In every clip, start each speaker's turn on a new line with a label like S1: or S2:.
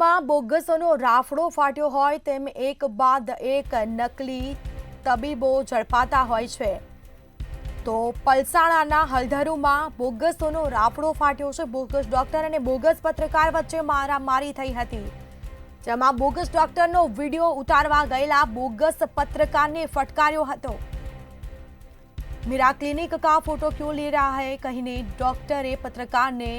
S1: રાજ્યમાં બોગસોનો રાફડો ફાટ્યો હોય તેમ એક બાદ એક નકલી તબીબો ઝડપાતા હોય છે। તો પલસાણાના હલધરુમાં બોગસોનો રાફડો ફાટ્યો છે। બોગસ ડોક્ટર અને બોગસ પત્રકાર વચ્ચે મારામારી થઈ હતી, જેમાં બોગસ ડોક્ટરનો વિડીયો ઉતારવા ગયેલા બોગસ પત્રકારને ફટકાર્યો હતો। मेरा क्लिनिक का फोटो क्यों ले रहा है कहीने डॉक्टरे पत्रकारने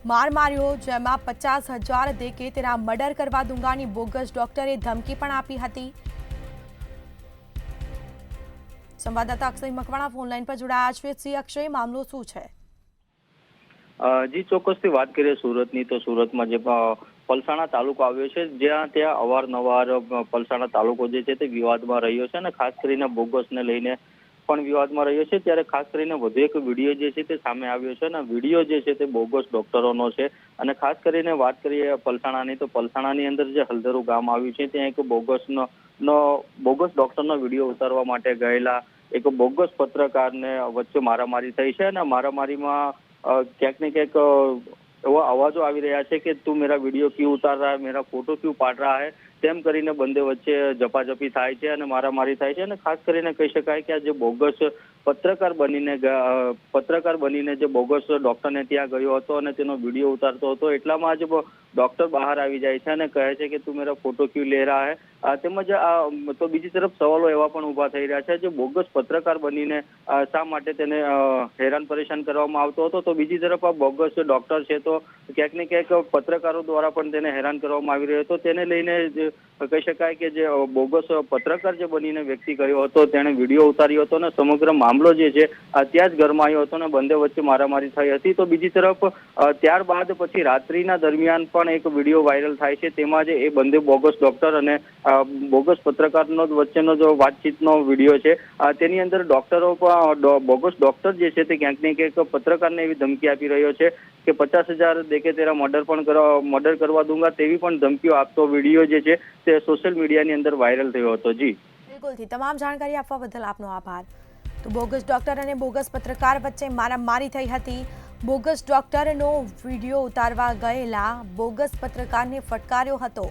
S1: मार मार्यो, जेमा 50,000 देके तेरा मर्डर करवा दूंगानी बोगस डॉक्टरे धमकी पण आपी हती। संवाददाता अक्षय मकवाणा फोनलाइन पर जोड़ाया छे। श्री अक्षय, मामलो शुं छे?
S2: जी ચોક્કસથી વાત કરીએ સુરતની તો સુરતમાં જે પલસાણા તાલુકો આવ્યો છે, જ્યાં ત્યાં અવારનવાર પલસાણા તાલુકો જે છે તે વિવાદમાં રહ્યો છે અને ખાસ કરીને બોગસને લઈને પણ વિવાદમાં રહ્યો છે। ત્યારે ખાસ કરીને વધુ એક વિડીયો જે છે તે સામે આવ્યો છે અને વિડીયો જે છે તે બોગસ ડોક્ટરોનો છે। અને ખાસ કરીને વાત કરીએ પલસાણાની તો પલસાણાની અંદર જે હલધરુ ગામ આવ્યું છે ત્યાં એક બોગસ ડોક્ટરનો વિડીયો ઉતારવા માટે ગયેલા એક બોગસ પત્રકારને વચ્ચે મારામારી થઈ છે અને મારામારીમાં ક્યાંક ને ક્યાંક એવા અવાજો આવી રહ્યા છે કે તું મેરા વિડીયો ક્यों ઉતાર रहा है, मेरा फोटो क्यों पाड़ रहा है, તેમ કરીને બંને વચ્ચે ઝપાઝપી થાય છે અને મારામારી થાય છે। અને ખાસ કરીને કહી શકાય કે આ જે બોગસ પત્રકાર બનીને જે બોગસ ડોક્ટરને ત્યાં ગયો હતો અને તેનો વિડીયો ઉતારતો હતો, એટલામાં જ ડોક્ટર બહાર આવી જાય છે અને કહે છે કે તું મેરા ફોટો ક્यों ले रहा है। તેમજ તો બીજી તરફ સવાલો એવા પણ ઉભા થઈ રહ્યા છે, જે બોગસ પત્રકાર બનીને શા માટે તેને હેરાન પરેશાન કરવામાં આવતો હતો, તો બીજી તરફ આ બોગસ ડોક્ટર છે તો ક્યાંક ને ક્યાંક પત્રકારો દ્વારા પણ તેને હેરાન કરવામાં આવી રહ્યો હતો। તેને લઈને કહી શકાય કે જે બોગસ પત્રકાર જે બનીને વ્યક્તિ ગયો હતો તેણે વિડીયો ઉતાર્યો હતો અને સમગ્ર મામલો જે છે ત્યાં જ ગરમાયો હતો અને બંને વચ્ચે મારામારી થઈ હતી। તો બીજી તરફ ત્યારબાદ પછી રાત્રિના દરમિયાન પણ એક વિડીયો વાયરલ થાય છે, તેમાં જે એ બંને બોગસ ડોક્ટર અને બોગસ પત્રકારનો વચ્ચેનો જો વાતચીતનો વિડીયો છે તેની અંદર ડોક્ટરો પણ બોગસ ડોક્ટર જે છે તે ક્યાંક ને ક્યાંક પત્રકારને એવી ધમકી આપી રહ્યો છે કે 50,000 દેકે તેરા મર્ડર કરવા દૂંગા, તેવી પણ ધમકીઓ આપતો વિડીયો જે છે તે સોશિયલ મીડિયાની અંદર વાયરલ થયો હતો। જી
S1: બિલકુલ, તમામ જાણકારી આપવા બદલ આપનો આભાર। તો બોગસ ડોક્ટર અને બોગસ પત્રકાર વચ્ચે મારામારી થઈ હતી। બોગસ ડોક્ટરનો વિડીયો ઉતારવા ગયેલા બોગસ પત્રકારને ફટકાર્યો હતો।